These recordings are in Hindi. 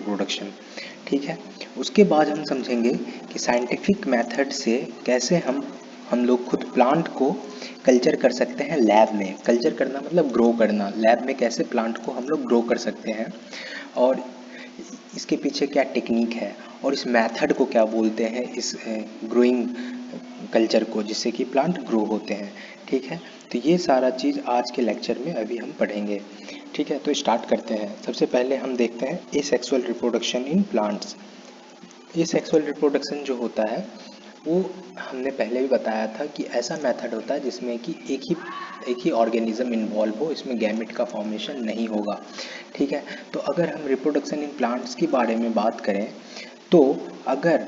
रिप्रोडक्शन। ठीक है, उसके बाद हम समझेंगे कि साइंटिफिक मेथड से कैसे हम लोग खुद प्लांट को कल्चर कर सकते हैं लैब में। कल्चर करना मतलब ग्रो करना, लैब में कैसे प्लांट को हम लोग ग्रो कर सकते हैं और इसके पीछे क्या टेक्निक है और इस मेथड को क्या बोलते हैं, इस ग्रोइंग कल्चर को, जिससे कि प्लांट ग्रो होते हैं। ठीक है, तो ये सारा चीज़ आज के लेक्चर में अभी हम पढ़ेंगे। ठीक है, तो स्टार्ट करते हैं। सबसे पहले हम देखते हैं asexual reproduction in plants. Asexual reproduction जो होता है वो हमने पहले भी बताया था कि ऐसा मेथड होता है जिसमें कि एक ही ऑर्गेनिज्म इन्वॉल्व हो, इसमें गैमेट का फॉर्मेशन नहीं होगा। ठीक है, तो अगर हम रिप्रोडक्शन इन प्लांट्स के बारे में बात करें तो अगर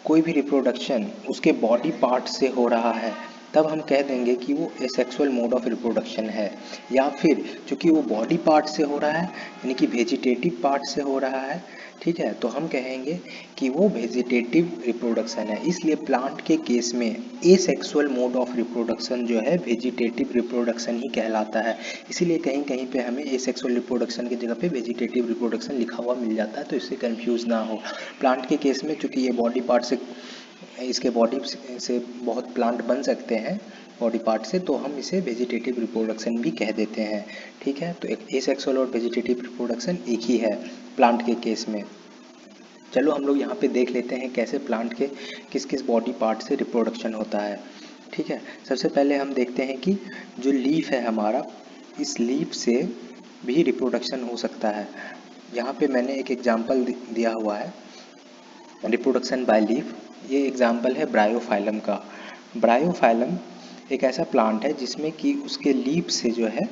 कोई भी रिप्रोडक्शन उसके बॉडी पार्ट से हो रहा है तब हम कह देंगे कि वो एसेक्सुअल मोड ऑफ रिप्रोडक्शन है। या फिर चूँकि वो बॉडी पार्ट से हो रहा है यानी कि वेजिटेटिव पार्ट से हो रहा है, ठीक है, तो हम कहेंगे कि वो वेजिटेटिव रिप्रोडक्शन है। इसलिए प्लांट के केस में एसेक्सुअल मोड ऑफ रिप्रोडक्शन जो है वेजिटेटिव रिप्रोडक्शन ही कहलाता है। इसीलिए कहीं कहीं पे हमें एसेक्सुअल रिप्रोडक्शन की जगह पे वेजिटेटिव रिप्रोडक्शन लिखा हुआ मिल जाता है, तो इससे कंफ्यूज ना हो। प्लांट के केस में चूँकि ये बॉडी पार्ट से, इसके बॉडी से बहुत प्लांट बन सकते हैं बॉडी पार्ट से, तो हम इसे वेजिटेटिव रिप्रोडक्शन भी कह देते हैं। ठीक है, तो एक एसेक्सुअल और वेजिटेटिव रिप्रोडक्शन एक ही है प्लांट के केस में। चलो हम लोग यहाँ पे देख लेते हैं कैसे प्लांट के किस किस बॉडी पार्ट से रिप्रोडक्शन होता है। ठीक है, सबसे पहले हम देखते हैं कि जो लीफ है हमारा, इस लीफ से भी रिप्रोडक्शन हो सकता है। यहाँ पे मैंने एक एग्जांपल दिया हुआ है रिप्रोडक्शन बाय लीफ। ये एग्जांपल है ब्रायोफाइलम का। ब्रायोफाइलम एक ऐसा प्लांट है जिसमें कि उसके लीफ से जो है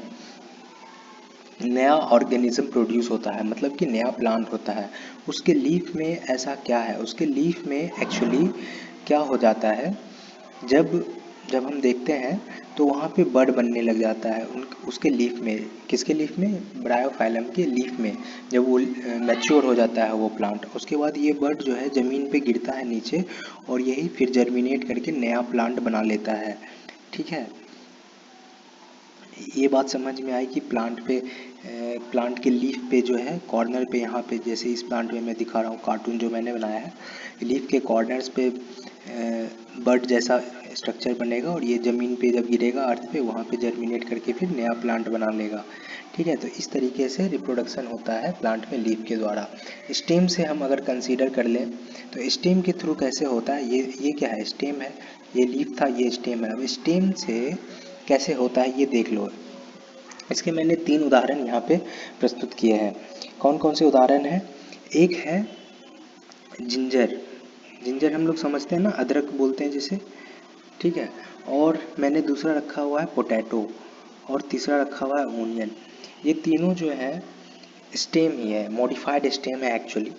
नया ऑर्गेनिज्म प्रोड्यूस होता है, मतलब कि नया प्लांट होता है। उसके लीफ में ऐसा क्या है, उसके लीफ में एक्चुअली क्या हो जाता है, जब जब हम देखते हैं तो वहाँ पे बड बनने लग जाता है उसके लीफ में। किसके लीफ में? ब्रायोफाइलम के लीफ में। जब वो मैच्योर हो जाता है वो प्लांट, उसके बाद ये बड जो है ज़मीन पे गिरता है नीचे और यही फिर जर्मिनेट करके नया प्लांट बना लेता है। ठीक है, ये बात समझ में आई कि प्लांट के लीफ पे जो है कॉर्नर पे, यहाँ पे जैसे इस प्लांट में मैं दिखा रहा हूँ कार्टून जो मैंने बनाया है, लीफ के कॉर्नर्स पे बड जैसा स्ट्रक्चर बनेगा और ये ज़मीन पे जब गिरेगा अर्थ पे, वहाँ पे जर्मिनेट करके फिर नया प्लांट बना लेगा। ठीक है, तो इस तरीके से रिप्रोडक्शन होता है प्लांट में लीफ के द्वारा। स्टेम से हम अगर कंसीडर कर लें तो स्टेम के थ्रू कैसे होता है, ये क्या है, स्टेम है, ये लीफ था, ये स्टेम है। अब स्टेम से कैसे होता है ये देख लो। इसके मैंने 3 उदाहरण यहाँ पे प्रस्तुत किए हैं। कौन कौन से उदाहरण हैं? एक है जिंजर। जिंजर हम लोग समझते हैं ना, अदरक बोलते हैं जिसे। ठीक है, और मैंने दूसरा रखा हुआ है पोटैटो और तीसरा रखा हुआ है ओनियन। ये तीनों जो है स्टेम ही है, मॉडिफाइड स्टेम है एक्चुअली,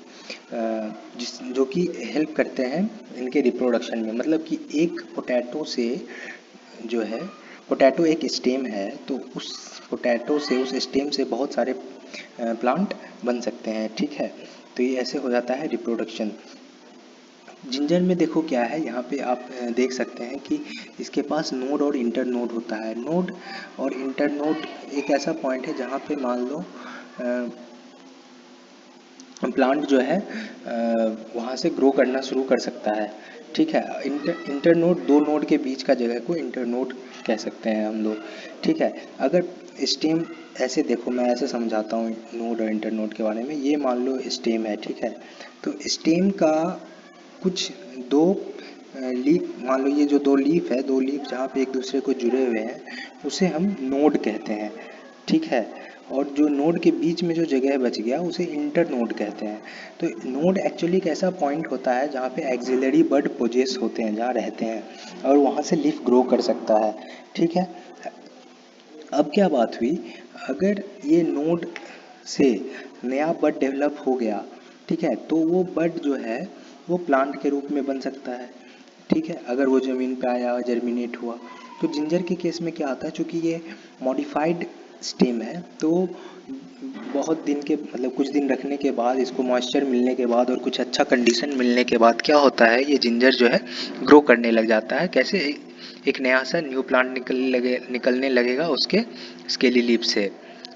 जो कि हेल्प करते हैं इनके रिप्रोडक्शन में। मतलब कि एक पोटैटो से जो है, पोटैटो एक स्टेम है, तो उस पोटैटो से, उस स्टेम से बहुत सारे प्लांट बन सकते हैं। ठीक है, तो ये ऐसे हो जाता है रिप्रोडक्शन। जिंजर में देखो क्या है, यहाँ पे आप देख सकते हैं कि इसके पास नोड और इंटर नोड होता है। नोड और इंटर नोड एक ऐसा पॉइंट है जहाँ पे मान लो प्लांट जो है वहाँ से ग्रो करना शुरू कर सकता है। ठीक है, इंटर नोड, दो नोड के बीच का जगह को इंटर नोड कह सकते हैं हम लोग। ठीक है, अगर स्टेम ऐसे देखो, मैं ऐसे समझाता हूँ नोड और इंटर नोड के बारे में। ये मान लो स्टेम है, ठीक है, तो स्टेम का कुछ दो लीफ, मान लो ये जो दो लीफ है, दो लीफ जहाँ पे एक दूसरे को जुड़े हुए हैं, उसे हम नोड कहते हैं। ठीक है, और जो नोड के बीच में जो जगह बच गया उसे इंटर नोड कहते हैं। तो नोड एक्चुअली एक ऐसा पॉइंट होता है जहाँ पे एक्सिलरी बड पोजेस होते हैं, जहाँ रहते हैं, और वहाँ से लीफ ग्रो कर सकता है। ठीक है, अब क्या बात हुई, अगर ये नोड से नया बड डेवलप हो गया, ठीक है, तो वो बड जो है वो प्लांट के रूप में बन सकता है। ठीक है, अगर वो ज़मीन पे आया, जर्मिनेट हुआ। तो जिंजर के केस में क्या आता है, चूँकि ये मॉडिफाइड स्टेम है, तो बहुत दिन के, मतलब कुछ दिन रखने के बाद, इसको मॉइस्चर मिलने के बाद और कुछ अच्छा कंडीशन मिलने के बाद क्या होता है, ये जिंजर जो है ग्रो करने लग जाता है। कैसे? एक नया सा न्यू प्लांट निकलने लगेगा उसके स्केली लीफ से।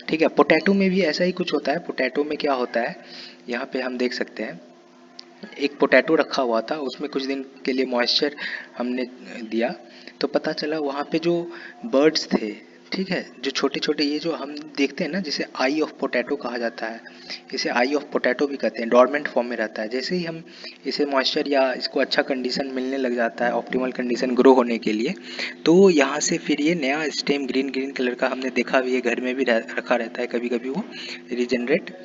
ठीक है, पोटैटो में भी ऐसा ही कुछ होता है। पोटैटो में क्या होता है यहाँ पे हम देख सकते हैं एक पोटैटो रखा हुआ था, उसमें कुछ दिन के लिए मॉइस्चर हमने दिया, तो पता चला वहाँ पे जो बर्ड्स थे, ठीक है, जो छोटे छोटे ये जो हम देखते हैं ना, जिसे आई ऑफ पोटैटो कहा जाता है, इसे आई ऑफ पोटैटो भी कहते हैं, डोरमेंट फॉर्म में रहता है। जैसे ही हम इसे मॉइस्चर या इसको अच्छा कंडीशन मिलने लग जाता है, ऑप्टिमल कंडीशन ग्रो होने के लिए, तो यहाँ से फिर ये नया स्टेम ग्रीन ग्रीन कलर का हमने देखा भी है, घर में भी रखा रहता है, कभी कभी वो रिजनरेट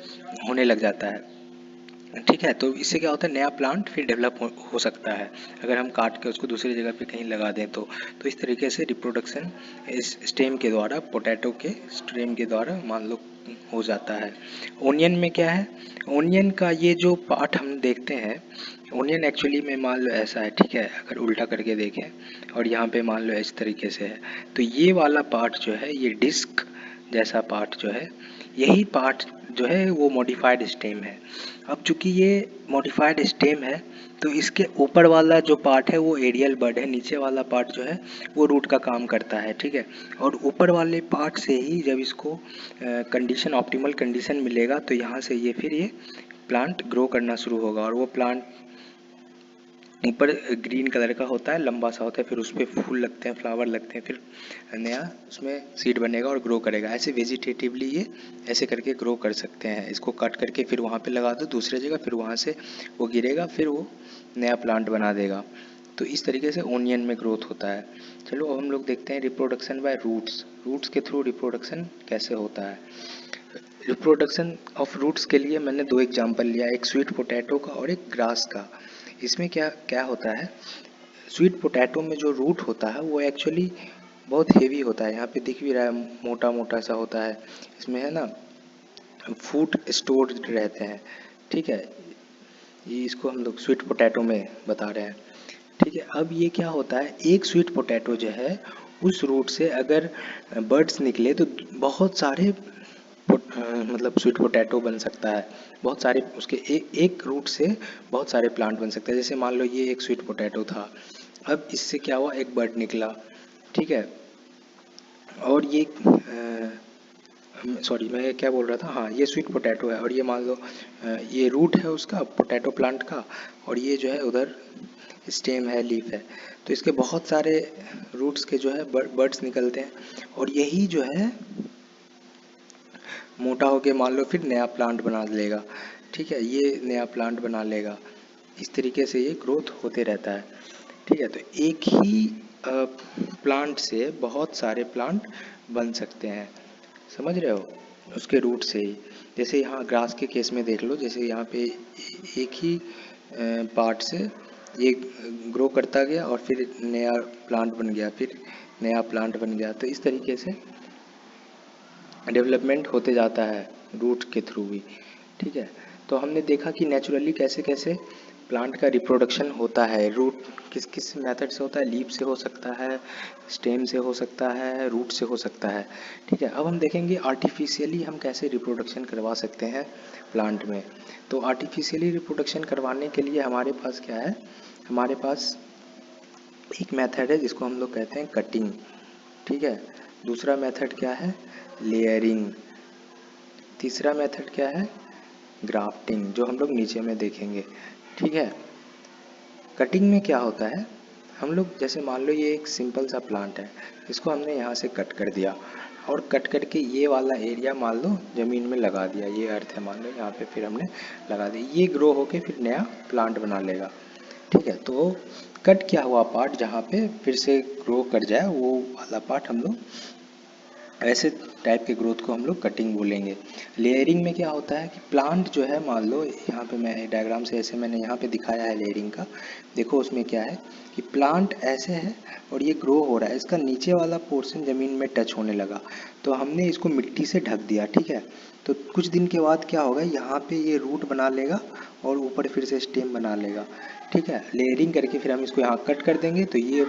होने लग जाता है। ठीक है, तो इससे क्या होता है, नया प्लांट फिर डेवलप हो सकता है अगर हम काट के उसको दूसरी जगह पे कहीं लगा दें तो इस तरीके से रिप्रोडक्शन इस स्टेम के द्वारा, पोटैटो के स्टेम के द्वारा मान लो हो जाता है। ओनियन में क्या है, ओनियन का ये जो पार्ट हम देखते हैं, ओनियन एक्चुअली में मान लो ऐसा है, ठीक है, अगर उल्टा करके देखें और यहाँ पे मान लो इस तरीके से है, तो ये वाला पार्ट जो है, ये डिस्क जैसा पार्ट जो है, यही पार्ट जो है वो मॉडिफाइड स्टेम है। अब चूंकि ये मॉडिफाइड स्टेम है, तो इसके ऊपर वाला जो पार्ट है वो एरियल बड है, नीचे वाला पार्ट जो है वो रूट का काम करता है, ठीक है। और ऊपर वाले पार्ट से ही जब इसको कंडीशन, ऑप्टिमल कंडीशन मिलेगा, तो यहाँ से ये फिर ये प्लांट ग्रो करना शुरू होगा, और वो प्लांट ऊपर ग्रीन कलर का होता है, लंबा सा होता है, फिर उस पर फूल लगते हैं, फ्लावर लगते हैं, फिर नया उसमें सीड बनेगा और ग्रो करेगा। ऐसे वेजिटेटिवली ये ऐसे करके ग्रो कर सकते हैं। इसको कट करके फिर वहाँ पे लगा दो दूसरे जगह, फिर वहाँ से वो गिरेगा, फिर वो नया प्लांट बना देगा। तो इस तरीके से ओनियन में ग्रोथ होता है। चलो अब हम लोग देखते हैं रिप्रोडक्शन बाय रूट्स। रूट्स के थ्रू रिप्रोडक्शन कैसे होता है। रिप्रोडक्शन ऑफ रूट्स के लिए मैंने दो एग्जाम्पल लिया, एक स्वीट पोटैटो का और एक ग्रास का। इसमें क्या क्या होता है, स्वीट पोटैटो में जो रूट होता है वो एक्चुअली बहुत हेवी होता है, यहाँ पे दिख भी रहा है, मोटा मोटा सा होता है, इसमें है ना फूड स्टोर रहते हैं, ठीक है, ये इसको हम लोग स्वीट पोटैटो में बता रहे हैं, ठीक है। अब ये क्या होता है, एक स्वीट पोटैटो जो है उस रूट से अगर बर्ड्स निकले तो बहुत सारे मतलब स्वीट पोटैटो बन सकता है, बहुत सारे उसके एक रूट से बहुत सारे प्लांट बन सकते हैं। जैसे मान लो ये एक स्वीट पोटैटो था, अब इससे क्या हुआ, एक बर्ड निकला, ठीक है, और ये सॉरी मैं क्या बोल रहा था, हाँ ये स्वीट पोटैटो है, और ये मान लो ये रूट है उसका पोटैटो प्लांट का, और ये जो है उधर स्टेम है, लीफ है, तो इसके बहुत सारे रूट्स के जो है बर्ड्स निकलते हैं, और यही जो है मोटा होके मान लो फिर नया प्लांट बना लेगा, ठीक है, ये नया प्लांट बना लेगा। इस तरीके से ये ग्रोथ होते रहता है, ठीक है। तो एक ही प्लांट से बहुत सारे प्लांट बन सकते हैं, समझ रहे हो, उसके रूट से ही। जैसे यहाँ ग्रास के केस में देख लो, जैसे यहाँ पे एक ही पार्ट से ये ग्रो करता गया और फिर नया प्लांट बन गया, फिर नया प्लांट बन गया, तो इस तरीके से डेवलपमेंट होते जाता है रूट के थ्रू भी, ठीक है। तो हमने देखा कि नेचुरली कैसे कैसे प्लांट का रिप्रोडक्शन होता है। रूट किस किस मेथड से होता है, लीफ से हो सकता है, स्टेम से हो सकता है, रूट से हो सकता है, ठीक है। अब हम देखेंगे आर्टिफिशियली हम कैसे रिप्रोडक्शन करवा सकते हैं प्लांट में। तो आर्टिफिशियली रिप्रोडक्शन करवाने के लिए हमारे पास क्या है, हमारे पास एक मेथड है जिसको हम लोग कहते हैं कटिंग, ठीक है। दूसरा मेथड क्या है, लेयरिंग। तीसरा मेथड क्या है, ग्राफ्टिंग, जो हम लोग नीचे में देखेंगे, ठीक है। कटिंग में क्या होता है, हम लोग जैसे मान लो ये एक सिंपल सा प्लांट है, इसको हमने यहाँ से कट कर दिया, और कट करके ये वाला एरिया मान लो ज़मीन में लगा दिया, ये अर्थ है मान लो यहाँ पे, फिर हमने लगा दिया, ये ग्रो होके फिर नया प्लांट बना लेगा, ठीक है। तो कट किया हुआ पार्ट जहाँ पे फिर से ग्रो कर जाए, वो वाला पार्ट हम लोग ऐसे टाइप के ग्रोथ को हम लोग कटिंग बोलेंगे। लेयरिंग में क्या होता है कि प्लांट जो है मान लो यहाँ पे मैं डायग्राम से ऐसे मैंने यहाँ पे दिखाया है लेयरिंग का, देखो उसमें क्या है कि प्लांट ऐसे है और ये ग्रो हो रहा है, इसका नीचे वाला पोर्शन ज़मीन में टच होने लगा, तो हमने इसको मिट्टी से ढक दिया, ठीक है। तो कुछ दिन के बाद क्या होगा, यहाँ पे ये रूट बना लेगा और ऊपर फिर से स्टेम बना लेगा, ठीक है। लेयरिंग करके फिर हम इसको यहाँ कट कर देंगे, तो ये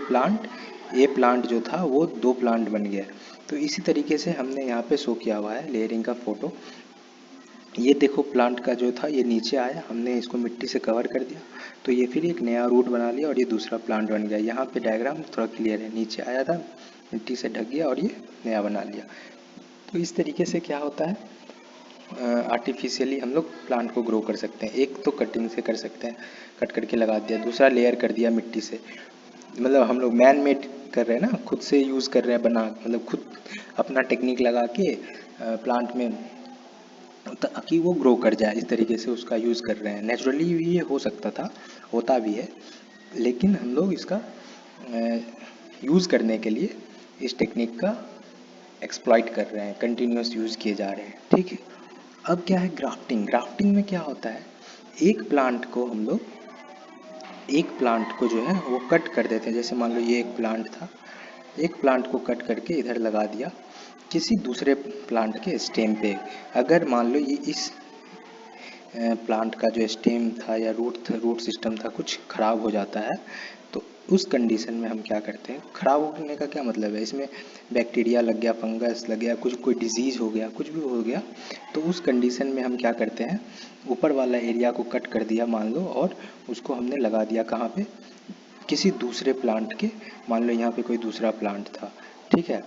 प्लांट जो था वो दो प्लांट बन गया। तो इसी तरीके से हमने यहाँ पे शो किया हुआ है लेयरिंग का फोटो। ये देखो प्लांट का जो था ये नीचे आया, हमने इसको मिट्टी से कवर कर दिया, तो ये फिर एक नया रूट बना लिया और ये दूसरा प्लांट बन गया। यहाँ पे डायग्राम थोड़ा क्लियर है, नीचे आया था, मिट्टी से ढक गया और ये नया बना लिया। तो इस तरीके से क्या होता है, आर्टिफिशियली हम लोग प्लांट को ग्रो कर सकते हैं। एक तो कटिंग से कर सकते हैं, कट करके लगा दिया, दूसरा लेयर कर दिया मिट्टी से, मतलब हम लोग मैन मेड कर रहे हैं ना, खुद से यूज़ कर रहे हैं बना, मतलब खुद अपना टेक्निक लगा के प्लांट में ताकि वो ग्रो कर जाए, इस तरीके से उसका यूज़ कर रहे हैं। नेचुरली भी ये हो सकता था, होता भी है, लेकिन हम लोग इसका यूज़ करने के लिए इस टेक्निक का एक्सप्लॉइट कर रहे हैं, कंटिन्यूस यूज़ किए जा रहे हैं, ठीक है। अब क्या है ग्राफ्टिंग। ग्राफ्टिंग में क्या होता है, एक प्लांट को हम लोग, एक प्लांट को जो है वो कट कर देते हैं। जैसे मान लो ये एक प्लांट था, एक प्लांट को कट करके इधर लगा दिया किसी दूसरे प्लांट के स्टेम पे। अगर मान लो ये इस प्लांट का जो स्टेम था या रूट सिस्टम था कुछ ख़राब हो जाता है, तो उस कंडीशन में हम क्या करते हैं, ख़राब होने का क्या मतलब है, इसमें बैक्टीरिया लग गया, फंगस लग गया, कुछ कोई डिजीज़ हो गया, कुछ भी हो गया, तो उस कंडीशन में हम क्या करते हैं, ऊपर वाला एरिया को कट कर दिया मान लो, और उसको हमने लगा दिया कहाँ पे, किसी दूसरे प्लांट के, मान लो यहाँ पे कोई दूसरा प्लांट था, ठीक है,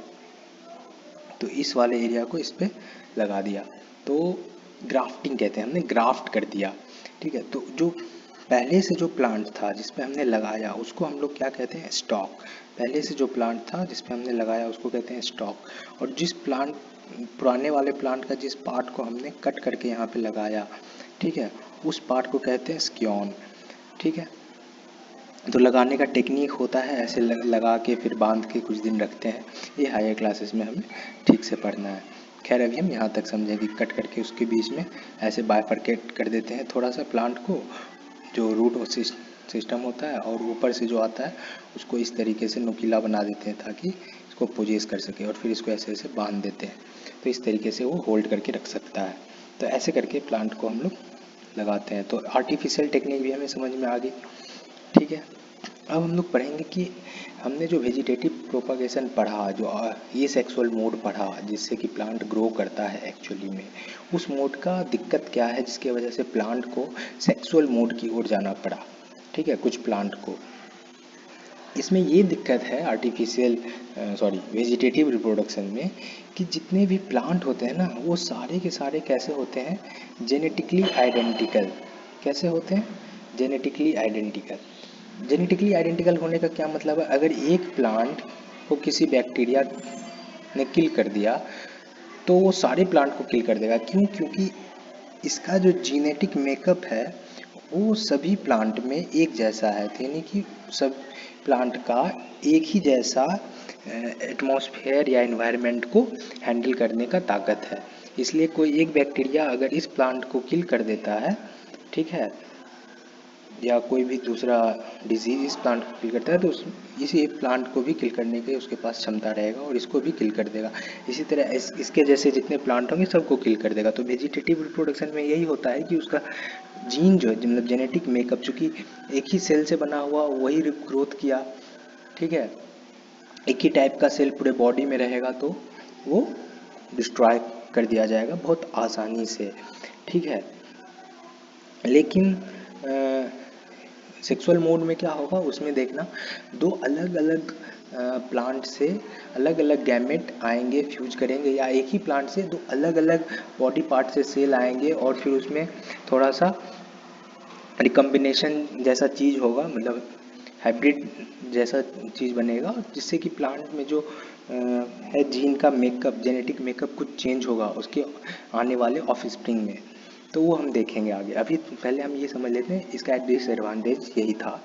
तो इस वाले एरिया को इस पे लगा दिया, तो ग्राफ्टिंग कहते हैं, हमने ग्राफ्ट कर दिया, ठीक है। तो जो पहले से जो प्लांट था जिस पे हमने लगाया उसको हम लोग क्या कहते हैं, स्टॉक। पहले से जो प्लांट था जिस पे हमने लगाया उसको कहते हैं स्टॉक। और जिस प्लांट, पुराने वाले प्लांट का जिस पार्ट को हमने कट करके यहाँ पे लगाया, ठीक है, उस पार्ट को कहते हैं स्क्योन, ठीक है। तो लगाने का टेक्निक होता है ऐसे लगा के फिर बांध के कुछ दिन रखते हैं, ये हायर क्लासेस में हमें ठीक से पढ़ना है। खैर अभी हम यहाँ तक समझें कि कट करके उसके बीच में ऐसे बाइफरकेट कर देते हैं थोड़ा सा प्लांट को, जो रूट सिस्टम होता है, और ऊपर से जो आता है उसको इस तरीके से नुकीला बना देते हैं ताकि इसको पोजेस कर सके, और फिर इसको ऐसे ऐसे बांध देते हैं, तो इस तरीके से वो होल्ड करके रख सकता है। तो ऐसे करके प्लांट को हम लोग लगाते हैं। तो आर्टिफिशियल टेक्निक भी हमें समझ में आ गई, ठीक है। अब हम लोग पढ़ेंगे कि हमने जो वेजिटेटिव प्रोपागेशन पढ़ा, जो ये सेक्सुअल मोड पढ़ा जिससे कि प्लांट ग्रो करता है एक्चुअली में, उस मोड का दिक्कत क्या है जिसके वजह से प्लांट को सेक्सुअल मोड की ओर जाना पड़ा, ठीक है, कुछ प्लांट को। इसमें ये दिक्कत है आर्टिफिशियल वेजिटेटिव रिप्रोडक्शन में, कि जितने भी प्लांट होते हैं ना वो सारे के सारे कैसे होते हैं, जेनेटिकली आइडेंटिकल। कैसे होते हैं, जेनेटिकली आइडेंटिकल। जेनेटिकली आइडेंटिकल होने का क्या मतलब है, अगर एक प्लांट को किसी बैक्टीरिया ने किल कर दिया तो वो सारे प्लांट को किल कर देगा। क्यों, क्योंकि इसका जो जीनेटिक मेकअप है वो सभी प्लांट में एक जैसा है, यानी कि सब प्लांट का एक ही जैसा एटमॉस्फेयर या एनवायरनमेंट को हैंडल करने का ताकत है। इसलिए कोई एक बैक्टीरिया अगर इस प्लांट को किल कर देता है, ठीक है, या कोई भी दूसरा डिजीज इस प्लांट को किल करता है, तो इसी प्लांट को भी किल करने की उसके पास क्षमता रहेगा और इसको भी किल कर देगा। इसी तरह इसके जैसे जितने प्लांट होंगे सबको किल कर देगा। तो वेजिटेटिव रिप्रोडक्शन में यही होता है कि उसका जीन जो है, मतलब जेनेटिक मेकअप, चूँकि एक ही सेल से बना हुआ वही ग्रोथ किया, ठीक है, एक ही टाइप का सेल पूरे बॉडी में रहेगा तो वो डिस्ट्रॉय कर दिया जाएगा बहुत आसानी से, ठीक है। लेकिन सेक्सुअल मोड में क्या होगा, उसमें देखना दो अलग अलग प्लांट से अलग अलग गैमेट आएंगे, फ्यूज करेंगे, या एक ही प्लांट से दो अलग अलग बॉडी पार्ट से सेल आएंगे और फिर उसमें थोड़ा सा रिकम्बिनेशन जैसा चीज़ होगा, मतलब हाइब्रिड जैसा चीज़ बनेगा, जिससे कि प्लांट में जो है जीन का मेकअप, जेनेटिक मेकअप कुछ चेंज होगा उसके आने वाले ऑफस्प्रिंग में। तो वो हम देखेंगे आगे। अभी पहले हम ये समझ लेते हैं इसका एक डिसएडवांटेज यही था,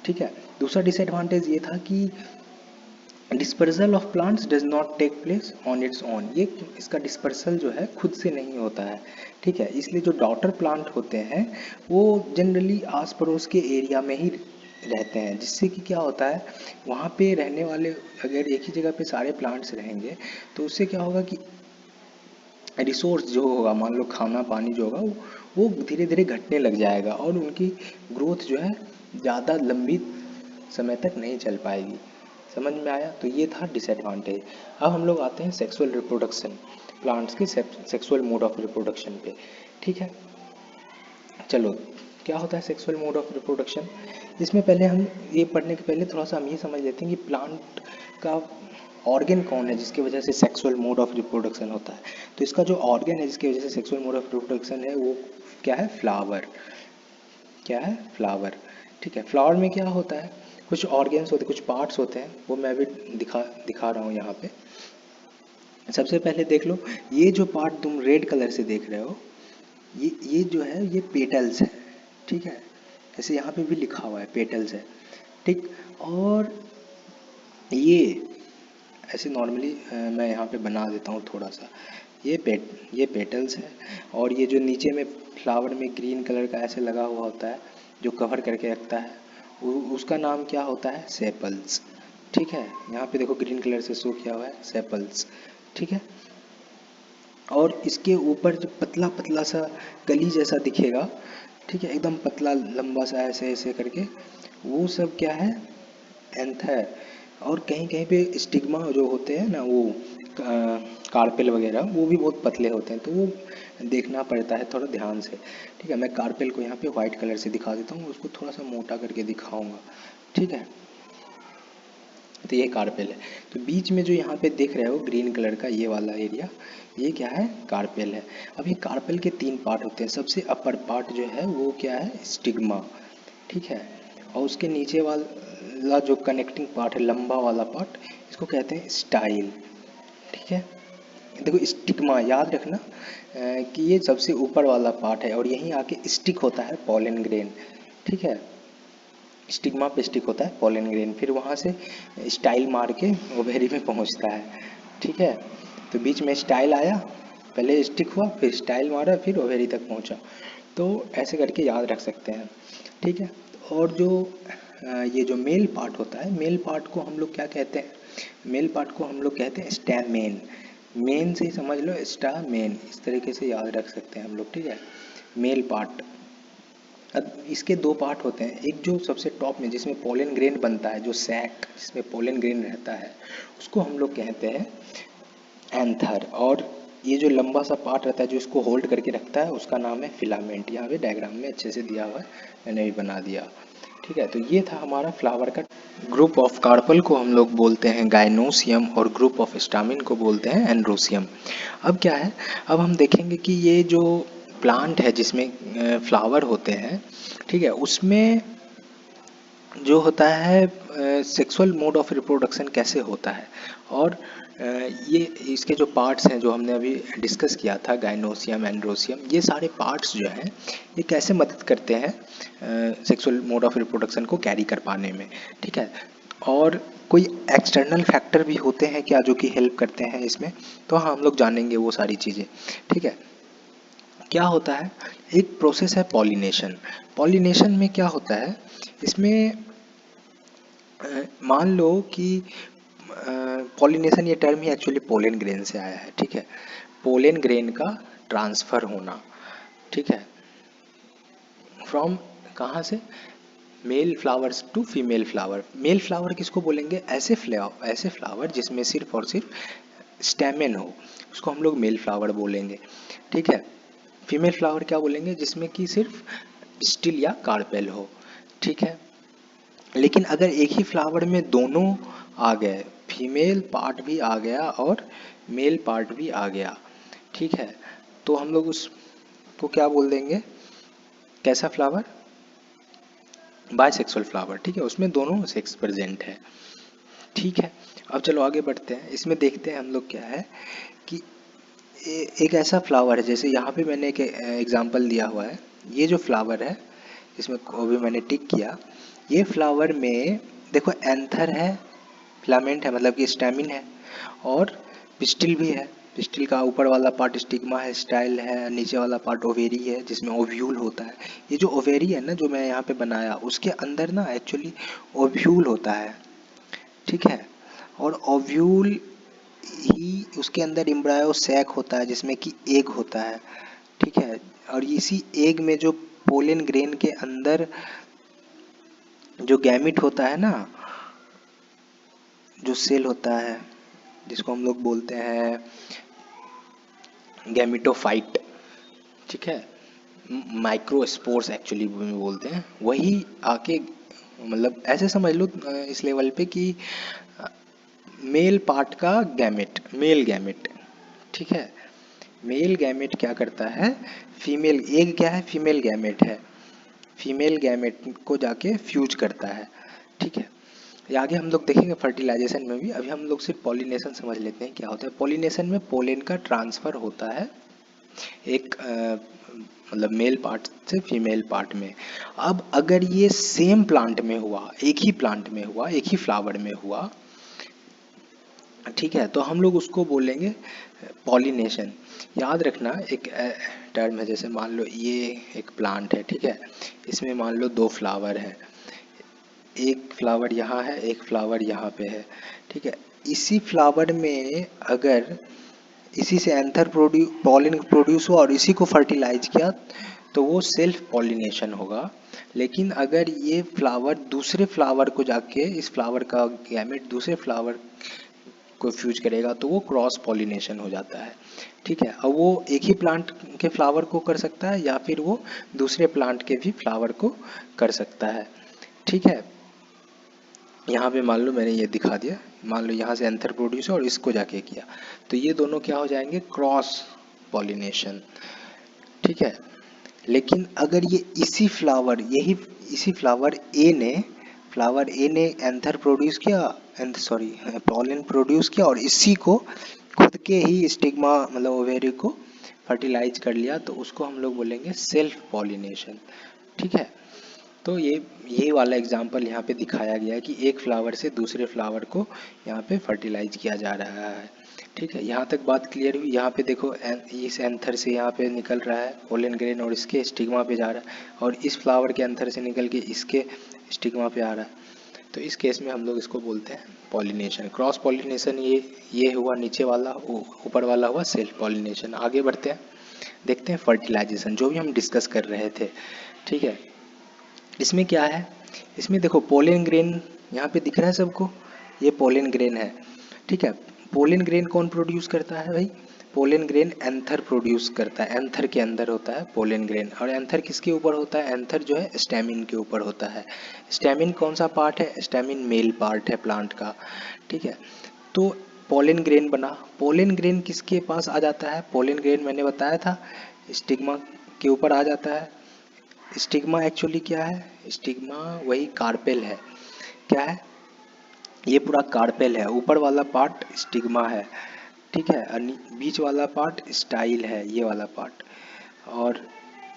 ठीक है। दूसरा डिसएडवांटेज ये था कि dispersal of plants does not take place on its own. ये इसका डिस्पर्सल जो है खुद से नहीं होता है, ठीक है। इसलिए जो डॉटर प्लांट होते हैं वो जनरली आस पड़ोस के एरिया में ही रहते हैं, जिससे कि क्या होता है, वहाँ पे रहने वाले अगर एक ही जगह पे सारे प्लांट्स रहेंगे तो उससे क्या होगा कि रिसोर्स जो होगा, मान लो खाना पानी जो होगा वो धीरे धीरे घटने लग जाएगा और उनकी ग्रोथ जो है ज़्यादा लंबी समय तक नहीं चल पाएगी। समझ में आया। तो ये था डिसएडवांटेज। अब हम लोग आते हैं सेक्सुअल रिप्रोडक्शन, प्लांट्स के सेक्सुअल मोड ऑफ रिप्रोडक्शन पे, ठीक है। चलो, क्या होता है सेक्सुअल मोड ऑफ रिप्रोडक्शन। इसमें पहले हम ये पढ़ने के पहले थोड़ा सा हम ये समझ लेते हैं कि प्लांट का ऑर्गेन कौन है जिसकी वजह से सेक्सुअल मोड ऑफ रिप्रोडक्शन होता है? तो इसका जो ऑर्गेन है जिसकी वजह से सेक्सुअल मोड ऑफ रिप्रोडक्शन है वो क्या है? फ्लावर। क्या है? फ्लावर। ठीक है, फ्लावर में क्या होता है? कुछ ऑर्गेन्स होते हैं, कुछ पार्ट्स होते हैं, वो मैं अभी दिखा रहा हूँ यहाँ पे। सबसे पहले देख लो, ये जो पार्ट तुम रेड कलर से देख रहे हो, ये जो है ये पेटल्स है। ठीक है, ऐसे यहाँ पे भी लिखा हुआ है पेटल्स है। ठीक, और ये ऐसे नॉर्मली मैं यहाँ पे बना देता हूँ थोड़ा सा। ये पेटल्स है, और ये जो नीचे में फ्लावर में ग्रीन कलर का ऐसे लगा हुआ होता है जो कवर करके रखता है, उसका नाम क्या होता है? सेपल्स। ठीक है, यहाँ पे देखो ग्रीन कलर से शो किया हुआ है सेपल्स। ठीक है, और इसके ऊपर जो पतला पतला सा कली जैसा दिखेगा, ठीक है, एकदम पतला लंबा सा ऐसे ऐसे करके, वो सब क्या है? एंथर। और कहीं कहीं पे स्टिग्मा जो होते हैं ना, वो कार्पेल वगैरह वो भी बहुत पतले होते हैं, तो वो देखना पड़ता है थोड़ा ध्यान से। ठीक है, मैं कार्पेल को यहाँ पे वाइट कलर से दिखा देता हूँ, उसको थोड़ा सा मोटा करके दिखाऊंगा। ठीक है, तो ये कार्पेल है। तो बीच में जो यहाँ पे देख रहे हो ग्रीन कलर का ये वाला एरिया, ये क्या है? कार्पेल है। अब ये कार्पेल के 3 पार्ट होते हैं। सबसे अपर पार्ट जो है वो क्या है? स्टिग्मा। ठीक है, और उसके नीचे वाला जो कनेक्टिंग पार्ट है, लंबा वाला पार्ट, इसको कहते हैं स्टाइल। ठीक है, देखो स्टिग्मा याद रखना कि ये सबसे ऊपर वाला पार्ट है, और यहीं आके स्टिक होता है पॉलन ग्रेन। ठीक है, स्टिग्मा पे स्टिक होता है पॉलन ग्रेन, फिर वहाँ से स्टाइल मार के ओवेरी में पहुँचता है। ठीक है, तो बीच में स्टाइल आया, पहले स्टिक हुआ, फिर स्टाइल मारा, फिर ओवेरी तक पहुँचा। तो ऐसे करके याद रख सकते हैं। ठीक है, और जो ये जो मेल पार्ट होता है, मेल पार्ट को हम लोग क्या कहते हैं? मेल पार्ट को हम लोग कहते हैं स्टैमेन। मेन से ही समझ लो, स्टामेन, इस तरीके से याद रख सकते हैं हम लोग। ठीक है, मेल पार्ट। अब इसके 2 पार्ट होते हैं, एक जो सबसे टॉप में जिसमें पोलन ग्रेन बनता है, जो सैक जिसमें पोलन ग्रेन रहता है, उसको हम लोग कहते हैं एंथर। और ये जो लंबा सा पार्ट रहता है जो इसको होल्ड करके रखता है, उसका नाम है फिलामेंट। यहाँ पे डायग्राम में अच्छे से दिया हुआ है, मैंने भी बना दिया। ठीक है, तो ये था हमारा फ्लावर का। ग्रुप ऑफ कार्पल को हम लोग बोलते हैं गाइनोसियम, और ग्रुप ऑफ स्टामिन को बोलते हैं एंड्रोसियम। अब क्या है, अब हम देखेंगे कि ये जो प्लांट है जिसमें फ्लावर होते हैं, ठीक है, उसमें जो होता है सेक्सुअल मोड ऑफ रिप्रोडक्शन कैसे होता है, और ये इसके जो पार्ट्स हैं जो हमने अभी डिस्कस किया था, गाइनोसियम, एंड्रोसियम, ये सारे पार्ट्स जो हैं ये कैसे मदद करते हैं सेक्सुअल मोड ऑफ रिप्रोडक्शन को कैरी कर पाने में। ठीक है, और कोई एक्सटर्नल फैक्टर भी होते हैं क्या जो कि हेल्प करते हैं इसमें, तो हाँ हम लोग जानेंगे वो सारी चीज़ें। ठीक है, क्या होता है, एक प्रोसेस है पॉलिनेशन। पॉलिनेशन में क्या होता है, इसमें मान लो कि पॉलिनेशन ये टर्म ही एक्चुअली पोलन ग्रेन से आया है। ठीक है, पोलन ग्रेन का ट्रांसफर होना। ठीक है, फ्रॉम कहाँ से? Male flowers to female flower. Male flower किसको बोलेंगे? ऐसे फ्लावर जिसमें सिर्फ और सिर्फ स्टेमेन हो, उसको हम लोग मेल फ्लावर बोलेंगे। ठीक है, फीमेल फ्लावर क्या बोलेंगे? जिसमें कि सिर्फ स्टिल या कार्पेल हो। ठीक है, लेकिन अगर एक ही फ्लावर में दोनों आ गए, फीमेल पार्ट भी आ गया और मेल पार्ट भी आ गया, ठीक है, तो हम लोग उसको क्या बोल देंगे? कैसा फ्लावर? Bisexual flower. ठीक है, उसमें दोनों सेक्स प्रेजेंट है। ठीक है, अब चलो आगे बढ़ते हैं। इसमें देखते हैं हम लोग क्या है कि एक ऐसा फ्लावर है, जैसे यहाँ पे मैंने एक एग्जांपल दिया हुआ है। ये जो फ्लावर है इसमें को भी मैंने टिक किया, ये फ्लावर में देखो एंथर है, फिलामेंट है मतलब कि स्टैमिन है, और पिस्टिल भी है। पिस्टिल का ऊपर वाला पार्ट स्टिग्मा है, स्टाइल है, नीचे वाला पार्ट ओवेरी है जिसमें ओव्यूल होता है। ये जो ओवेरी है ना जो मैं यहाँ पे बनाया, उसके अंदर ना एक्चुअली ओव्यूल होता है। ठीक है, और ओव्यूल ही उसके अंदर एम्ब्रायो सैक होता है जिसमें कि एग होता है। ठीक है, और इसी एग में जो पोलन ग्रेन के अंदर जो गैमिट होता है ना, जो सेल होता है जिसको हम लोग बोलते हैं गैमिटोफाइट। ठीक है, माइक्रोस्पोर्स एक्चुअली बोलते हैं, वही आके मतलब ऐसे समझ लो इस लेवल पे कि मेल पार्ट का गैमेट, मेल गैमेट, ठीक है। मेल गैमेट क्या करता है, फीमेल एग क्या है, फीमेल गैमेट है, फीमेल गैमेट को जाके फ्यूज करता है, ठीक है। ये आगे हम लोग देखेंगे फर्टिलाइजेशन में भी, अभी हम लोग सिर्फ पॉलिनेशन समझ लेते हैं क्या होता है। पॉलिनेशन में पोलन का ट्रांसफर होता है एक मतलब मेल पार्ट से फीमेल पार्ट में। अब अगर ये सेम प्लांट में हुआ, एक ही प्लांट में हुआ, एक ही फ्लावर में हुआ, ठीक है, तो हम लोग उसको बोलेंगे पॉलिनेशन। याद रखना एक टर्म है, जैसे मान लो ये एक प्लांट है, ठीक है, इसमें मान लो दो फ्लावर है, एक फ्लावर यहाँ है, एक फ्लावर यहाँ पे है, ठीक है। इसी फ्लावर में अगर इसी से एंथर पॉलिन प्रोड्यूस हुआ और इसी को फर्टिलाइज किया तो वो सेल्फ पॉलिनेशन होगा। लेकिन अगर ये फ्लावर दूसरे फ्लावर को जाके, इस फ्लावर का गैमेट दूसरे फ्लावर को फ्यूज करेगा तो वो क्रॉस पॉलिनेशन हो जाता है, ठीक है। अब वो एक ही प्लांट के फ्लावर को कर सकता है या फिर वो दूसरे प्लांट के भी फ्लावर को कर सकता है, ठीक है। यहाँ पे मान लो मैंने ये दिखा दिया, मान लो यहाँ से एंथर प्रोड्यूस और इसको जाके किया, तो ये दोनों क्या हो जाएंगे, क्रॉस पॉलिनेशन, ठीक है। लेकिन अगर ये इसी फ्लावर, यही इसी फ्लावर ए ने एंथर प्रोड्यूस किया, सॉरी पॉलन प्रोड्यूस किया और इसी को खुद के ही स्टिग्मा मतलब ओवेरी को फर्टिलाइज कर लिया, तो उसको हम लोग बोलेंगे सेल्फ पॉलिनेशन, ठीक है। तो ये वाला एग्जांपल यहाँ पे दिखाया गया है कि एक फ्लावर से दूसरे फ्लावर को यहाँ पे फर्टिलाइज किया जा रहा है, ठीक है। यहाँ तक बात क्लियर हुई। यहाँ पे देखो इस एंथर से यहाँ पे निकल रहा है पोलन ग्रेन और इसके स्टिग्मा पे जा रहा है, और इस फ्लावर के एंथर से निकल के इसके स्टिग्मा पे आ रहा है, तो इस केस में हम लोग इसको बोलते हैं पॉलिनेशन, क्रॉस पॉलिनेशन। ये हुआ नीचे वाला, ऊपर वाला हुआ सेल्फ पॉलिनेशन। आगे बढ़ते हैं, देखते हैं फर्टिलाइजेशन जो भी हम डिस्कस कर रहे थे, ठीक है। इसमें क्या है, इसमें देखो पोलन ग्रेन यहाँ पे दिख रहा है सबको, ये पोलन ग्रेन है, ठीक है। पोलन ग्रेन कौन प्रोड्यूस करता है भाई, पोलन ग्रेन एंथर प्रोड्यूस करता है, एंथर के अंदर होता है पोलन ग्रेन। और एंथर किसके ऊपर होता है, एंथर जो है स्टेमिन के ऊपर होता है। स्टेमिन कौन सा पार्ट है, स्टेमिन मेल पार्ट है प्लांट का, ठीक है। तो पोलन ग्रेन बना, पोलन ग्रेन किसके पास आ जाता है, पोलन ग्रेन मैंने बताया था स्टिग्मा के ऊपर आ जाता है। स्टिग्मा एक्चुअली क्या है, स्टिग्मा वही कार्पेल है, क्या है, ये पूरा कार्पेल है, ऊपर वाला पार्ट स्टिग्मा है, ठीक है, और बीच वाला पार्ट स्टाइल है, ये वाला पार्ट, और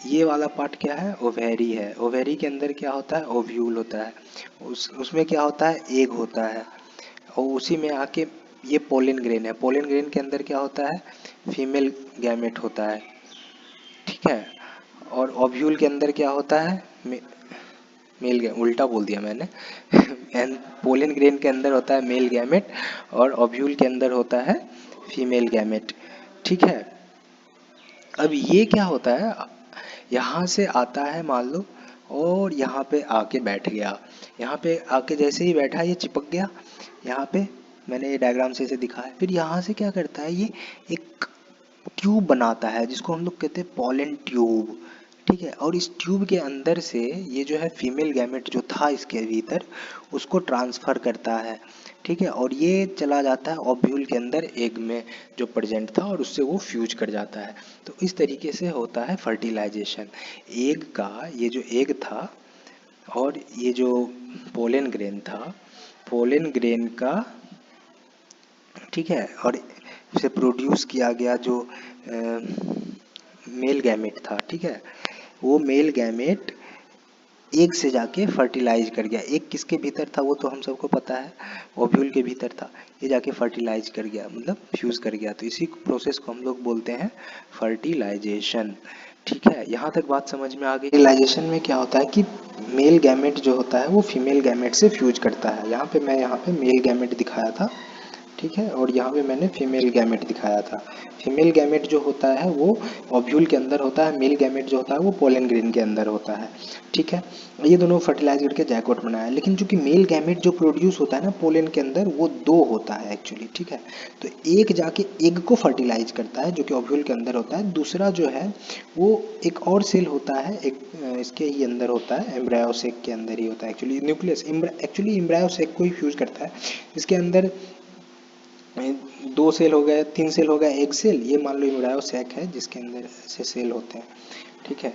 ये वाला पार्ट क्या है, ओवेरी है। ओवेरी के अंदर क्या होता है, ओव्यूल होता है, उसमें क्या होता है, एग होता है, और उसी में आके ये पोलन ग्रेन है। पोलन ग्रेन के अंदर क्या होता है, फीमेल गैमेट होता है, ठीक है। और ओव्यूल के अंदर क्या होता है, मेल गैमेट, उल्टा बोल दिया मैंने पोलन ग्रेन के अंदर होता है मेल गैमेट और ओव्यूल के अंदर होता है फीमेल गैमेट, ठीक है। अब ये क्या होता है, यहाँ से आता है मान लो और यहाँ पे आके बैठ गया, यहाँ पे आके जैसे ही बैठा ये चिपक गया, यहाँ पे मैंने ये डायग्राम से इसे दिखाया। फिर यहाँ से क्या करता है, ये एक ट्यूब बनाता है जिसको हम लोग कहते हैं पोलन ट्यूब, ठीक है। और इस ट्यूब के अंदर से ये जो है फीमेल गैमेट जो था इसके भीतर उसको ट्रांसफर करता है, ठीक है। और ये चला जाता है ओव्यूल के अंदर एग में जो प्रेजेंट था और उससे वो फ्यूज कर जाता है। तो इस तरीके से होता है फर्टिलाइजेशन। एग का ये जो एग था और ये जो पोलन ग्रेन था, पोलन ग्रेन का, ठीक है, और इसे प्रोड्यूस किया गया जो मेल गैमेट था, ठीक है, वो मेल गैमेट एग से जाके फर्टिलाइज कर गया। एग किसके भीतर था वो तो हम सबको पता है, ओव्यूल के भीतर था, ये जाके फर्टिलाइज कर गया मतलब फ्यूज कर गया। तो इसी प्रोसेस को हम लोग बोलते हैं फर्टिलाइजेशन, ठीक है। यहाँ तक बात समझ में आ गई। फर्टिलाइजेशन में क्या होता है कि मेल गैमेट जो होता है वो फीमेल गैमेट से फ्यूज करता है। यहाँ पे मेल गैमेट दिखाया था, ठीक है, और यहाँ पे मैंने फीमेल गैमेट दिखाया था। फीमेल गैमेट जो होता है वो ओव्यूल के अंदर होता है, मेल गैमेट जो होता है वो पोलन ग्रेन के अंदर होता है, ठीक है। ये दोनों फर्टिलाइज करके जैकोट बनाया। लेकिन जो कि मेल गैमेट जो प्रोड्यूस होता है ना पोलन के अंदर वो दो होता है एक्चुअली, ठीक है। तो एक जाके एग को फर्टिलाइज करता है जो कि ओव्यूल के अंदर होता है, दूसरा जो है वो एक और सेल होता है, एक इसके ही अंदर होता है, एम्ब्रायो सेक के अंदर ही होता है एक्चुअली, न्यूक्लियस एक्चुअली एम्ब्रायो सेक को ही फ्यूज करता है। इसके अंदर दो सेल हो गए, 3 सेल हो गए, एक सेल, ये मान लो एम्ब्रायो सैक है जिसके अंदर ऐसे सेल होते हैं, ठीक है।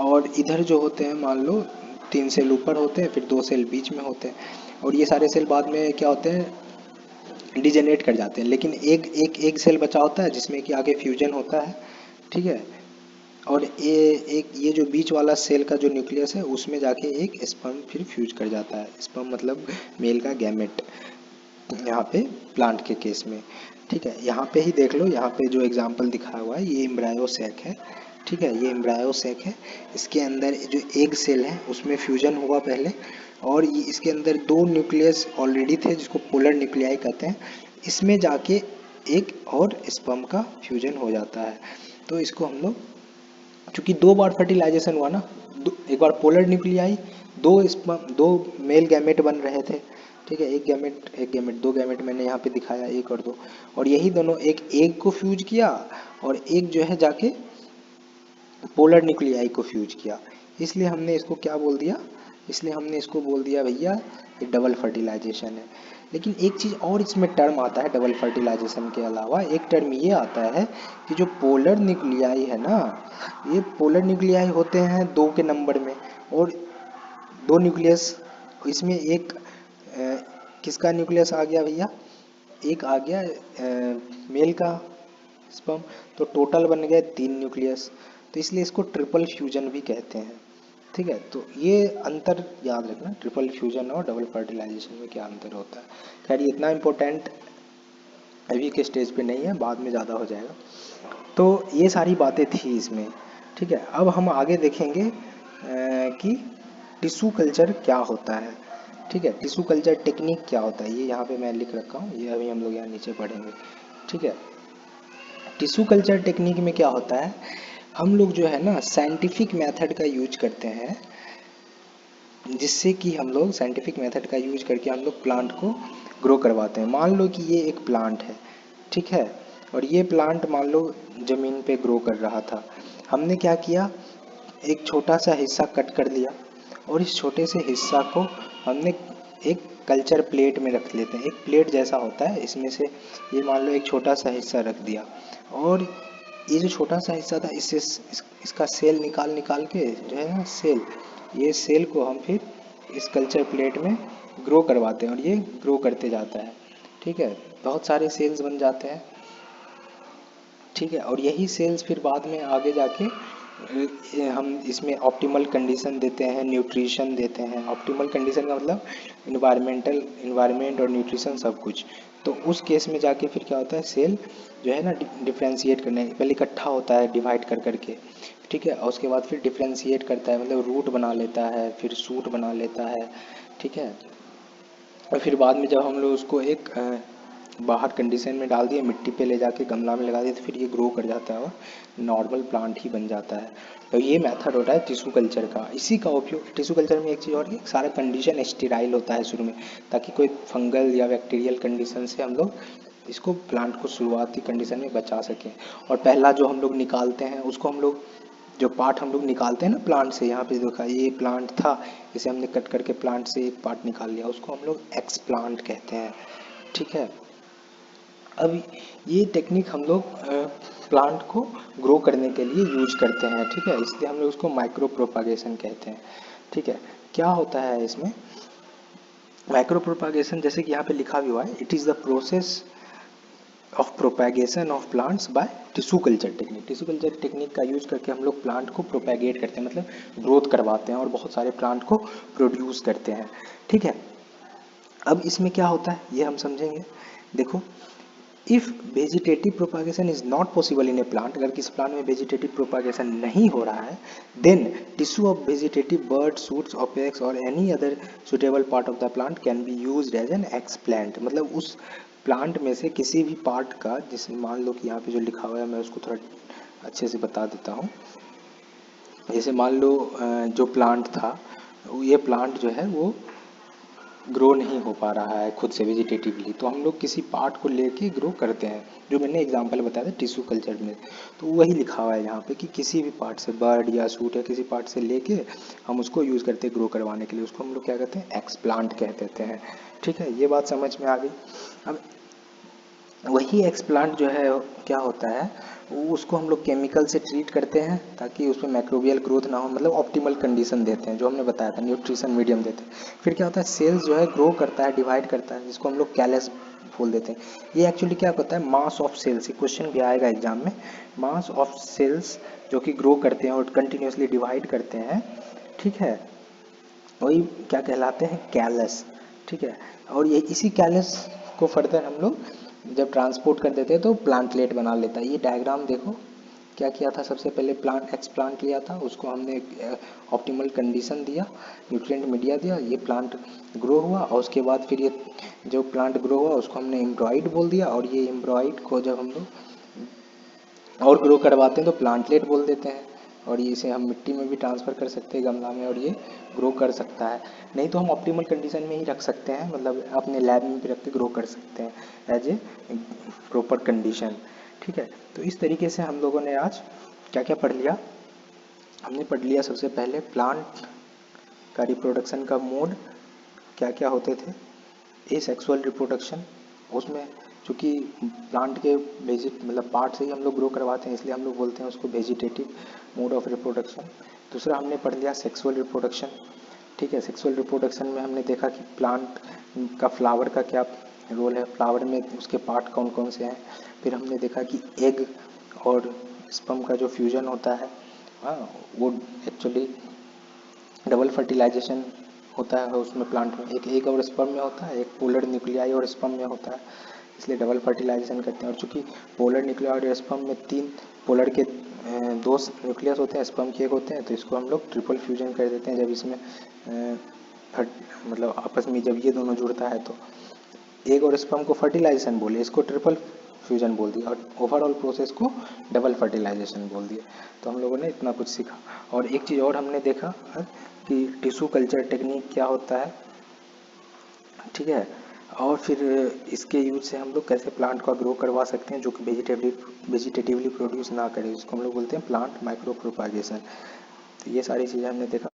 और इधर जो होते हैं मान लो 3 सेल ऊपर होते हैं, फिर 2 सेल बीच में होते हैं, और ये सारे सेल बाद में क्या होते हैं, डिजेनरेट कर जाते हैं, लेकिन एक सेल बचा होता है जिसमें कि आगे फ्यूजन होता है, ठीक है। और ये जो बीच वाला सेल का जो न्यूक्लियस है उसमें जाके एक स्पर्म फिर फ्यूज कर जाता है। स्पर्म मतलब मेल का गैमेट, यहाँ पे प्लांट के केस में, ठीक है। यहाँ पे ही देख लो, यहाँ पे जो एग्जांपल दिखाया हुआ है ये एम्ब्रायो सैक है, ठीक है, ये एम्ब्रायो सैक है। इसके अंदर जो एग सेल है उसमें फ्यूजन हुआ पहले, और ये इसके अंदर 2 न्यूक्लियस ऑलरेडी थे जिसको पोलर न्यूक्लियाई कहते हैं। इसमें जाके एक और स्पर्म का फ्यूजन हो जाता है। तो इसको हम लोग, क्योंकि 2 बार फर्टिलाइजेशन हुआ ना, एक बार पोलर न्यूक्लियाई, 2 मेल गैमेट बन रहे थे, ठीक है, एक गैमेट 2 गैमेट मैंने यहाँ पे दिखाया, 1 और 2, और यही दोनों एक एग को फ्यूज किया और एक जो है जाके पोलर न्यूक्लियाई को फ्यूज किया, इसलिए हमने इसको क्या बोल दिया, इसलिए हमने इसको बोल दिया भैया ये डबल फर्टिलाइजेशन है। लेकिन एक चीज़ और इसमें टर्म आता है डबल फर्टिलाइजेशन के अलावा, एक टर्म ये आता है कि जो पोलर न्यूक्लियाई है ना, ये पोलर न्यूक्लियाई होते हैं 2 के नंबर में, और 2 न्यूक्लियस, इसमें एक किसका न्यूक्लियस आ गया भैया, एक आ गया मेल का स्पर्म, तो टोटल बन गए 3 न्यूक्लियस, तो इसलिए इसको ट्रिपल फ्यूजन भी कहते हैं, ठीक है। तो ये अंतर याद रखना, ट्रिपल फ्यूजन और डबल फर्टिलाइजेशन में क्या अंतर होता है। खैर ये इतना इम्पोर्टेंट अभी के स्टेज पे नहीं है, बाद में ज़्यादा हो जाएगा। तो ये सारी बातें थी इसमें, ठीक है। अब हम आगे देखेंगे कि टिश्यू कल्चर क्या होता है, ठीक है, टिश्यू कल्चर टेक्निक क्या होता है, ये यहाँ पे मैं लिख रखा हूँ, ये अभी हम लोग यहाँ नीचे पढ़ेंगे, ठीक है। टिश्यू कल्चर टेक्निक में क्या होता है, हम लोग जो है ना साइंटिफिक मेथड का यूज करते हैं, जिससे कि हम लोग साइंटिफिक मेथड का यूज करके हम लोग प्लांट को ग्रो करवाते हैं। मान लो कि ये एक प्लांट है, ठीक है, और ये प्लांट मान लो ज़मीन पे ग्रो कर रहा था, हमने क्या किया, एक छोटा सा हिस्सा कट कर लिया, और इस छोटे से हिस्सा को हमने एक कल्चर प्लेट में रख लेते हैं, एक प्लेट जैसा होता है, इसमें से ये मान लो एक छोटा सा हिस्सा रख दिया, और ये जो छोटा सा हिस्सा था इससे इसका सेल निकाल निकाल के जो है ना सेल, ये सेल को हम फिर इस कल्चर प्लेट में ग्रो करवाते हैं, और ये ग्रो करते जाता है, ठीक है, बहुत सारे सेल्स बन जाते हैं, ठीक है। और यही सेल्स फिर बाद में आगे जाके हम इसमें ऑप्टिमल कंडीशन देते हैं, न्यूट्रिशन देते हैं। ऑप्टिमल कंडीशन का मतलब इन्वायरमेंट और न्यूट्रिशन सब कुछ। तो उस केस में जाके फिर क्या होता है, सेल जो है ना डिफ्रेंशिएट करने पहले इकट्ठा होता है डिवाइड कर करके, ठीक है, और उसके बाद फिर डिफ्रेंशिएट करता है, मतलब रूट बना लेता है, फिर सूट बना लेता है, ठीक है। और फिर बाद में जब हम लोग उसको एक बाहर कंडीशन में डाल दिए, मिट्टी पे ले जाके गमला में लगा दिए, तो फिर ये ग्रो कर जाता है और नॉर्मल प्लांट ही बन जाता है। तो ये मेथड होता है टिश्यू कल्चर का। इसी का उपयोग टिश्यू कल्चर में एक चीज़ और है, सारा कंडीशन स्टेराइल होता है शुरू में, ताकि कोई फंगल या बैक्टीरियल कंडीशन से हम लोग इसको प्लांट को शुरुआती कंडीशन में बचा सकें। और पहला जो हम लोग निकालते हैं उसको हम लोग, जो पार्ट हम लोग निकालते हैं ना प्लांट से, यहाँ पे देखा ये प्लांट था, इसे हमने कट करके प्लांट से एक पार्ट निकाल लिया, उसको हम लोग एक्सप्लांट कहते हैं, ठीक है। अब ये टेक्निक हम लोग प्लांट को ग्रो करने के लिए यूज करते हैं, ठीक है, इसलिए हम लोग उसको माइक्रो प्रोपागेशन कहते हैं, ठीक है। क्या होता है इसमें माइक्रो प्रोपागेशन, जैसे कि यहाँ पे लिखा भी हुआ है, it is the process of propagation of plants by tissue culture technique. Tissue culture technique का यूज करके हम लोग प्लांट को प्रोपैगेट करते हैं, मतलब ग्रोथ करवाते हैं और बहुत सारे प्लांट को प्रोड्यूस करते हैं, ठीक है। अब इसमें क्या होता है ये हम समझेंगे। देखो, if vegetative propagation is not possible in A plant, अगर किसी प्लांट में वेजिटेटिव प्रोपागेशन नहीं हो रहा है, then tissue of vegetative bud shoots apex और any other suitable part of the plant can be used as an explant. मतलब उस प्लांट में से किसी भी पार्ट का, जैसे मान लो कि यहाँ पे जो लिखा हुआ है मैं उसको थोड़ा अच्छे से बता देता हूँ। जैसे मान लो जो प्लांट था, ये प्लांट जो है वो ग्रो नहीं हो पा रहा है खुद से वेजिटेटिवली, तो हम लोग किसी पार्ट को लेके ग्रो करते हैं, जो मैंने एग्जांपल बताया था टिश्यू कल्चर में। तो वही लिखा हुआ है यहाँ पे कि किसी भी पार्ट से, बर्ड या सूट या किसी पार्ट से लेके हम उसको यूज़ करते हैं ग्रो करवाने के लिए, उसको हम लोग क्या कहते हैं, एक्सप्लांट कह देते हैं, ठीक है। ये बात समझ में आ गई। अब वही एक्सप्लांट जो है क्या होता है, उसको हम लोग केमिकल से ट्रीट करते हैं ताकि उसमें माइक्रोबियल ग्रोथ ना हो, मतलब ऑप्टिमल कंडीशन देते हैं, जो हमने बताया था न्यूट्रिशन मीडियम देते हैं। फिर क्या होता है, सेल्स जो है ग्रो करता है, डिवाइड करता है, जिसको हम लोग कैलस बोल देते हैं। ये एक्चुअली क्या होता है, मास ऑफ सेल्स, ये क्वेश्चन भी आएगा एग्जाम में, मास ऑफ सेल्स जो कि ग्रो करते हैं और कंटिन्यूसली डिवाइड करते हैं, ठीक है, वही क्या कहलाते हैं, कैलस, ठीक है। और ये इसी कैलस को फर्दर हम लोग जब ट्रांसपोर्ट कर देते हैं तो प्लांटलेट बना लेता है। ये डायग्राम देखो, क्या किया था, सबसे पहले प्लांट एक्सप्लांट लिया था, उसको हमने ऑप्टिमल कंडीशन दिया, न्यूट्रिएंट मीडिया दिया, ये प्लांट ग्रो हुआ, और उसके बाद फिर ये जो प्लांट ग्रो हुआ उसको हमने एम्ब्रॉइड बोल दिया, और ये एम्ब्रॉइड को जब हम लोग और ग्रो करवाते हैं तो प्लांटलेट बोल देते हैं। और ये इसे हम मिट्टी में भी ट्रांसफ़र कर सकते हैं, गमला में, और ये ग्रो कर सकता है। नहीं तो हम ऑप्टिमल कंडीशन में ही रख सकते हैं, मतलब अपने लैब में भी रख के ग्रो कर सकते हैं एज ए प्रॉपर कंडीशन, ठीक है। तो इस तरीके से हम लोगों ने आज क्या क्या पढ़ लिया, हमने पढ़ लिया सबसे पहले प्लांट का रिप्रोडक्शन का मोड क्या क्या होते थे। ए सेक्सुअल रिप्रोडक्शन, उसमें चूँकि प्लांट के मतलब पार्ट से ही हम लोग ग्रो करवाते हैं, इसलिए हम लोग बोलते हैं उसको वेजिटेटिव मोड ऑफ रिप्रोडक्शन। दूसरा हमने पढ़ लिया सेक्सुअल रिप्रोडक्शन, ठीक है। सेक्सुअल रिप्रोडक्शन में हमने देखा कि प्लांट का फ्लावर का क्या रोल है, फ्लावर में उसके पार्ट कौन कौन से हैं। फिर हमने देखा कि एग और स्पर्म का जो फ्यूजन होता है, हाँ, वो एक्चुअली डबल फर्टिलाइजेशन होता है उसमें, प्लांट में एक एग और स्पर्म में होता है, एक पोलर न्यूक्लियाई और स्पर्म में होता है, इसलिए डबल फर्टिलाइजेशन करते हैं। और चूंकि पोलर न्यूक्लियाई और स्पर्म में तीन पोलर के दो न्यूक्लियस होते हैं, स्पर्म के एक होते हैं, तो इसको हम लोग ट्रिपल फ्यूजन कर देते हैं। जब इसमें मतलब आपस में जब ये दोनों जुड़ता है तो एग और स्पर्म को फर्टिलाइजेशन बोले, इसको ट्रिपल फ्यूजन बोल दिया, और ओवरऑल प्रोसेस को डबल फर्टिलाइजेशन बोल दिया। तो हम लोगों ने इतना कुछ सीखा। और एक चीज़ और हमने देखा कि टिश्यू कल्चर टेक्निक क्या होता है, ठीक है। और फिर इसके यूज से हम लोग कैसे प्लांट का ग्रो करवा सकते हैं जो कि वेजिटेटिवली प्रोड्यूस ना करे, जिसको हम लोग बोलते हैं प्लांट माइक्रो प्रोपागेशन। तो ये सारी चीज़ें हमने देखा।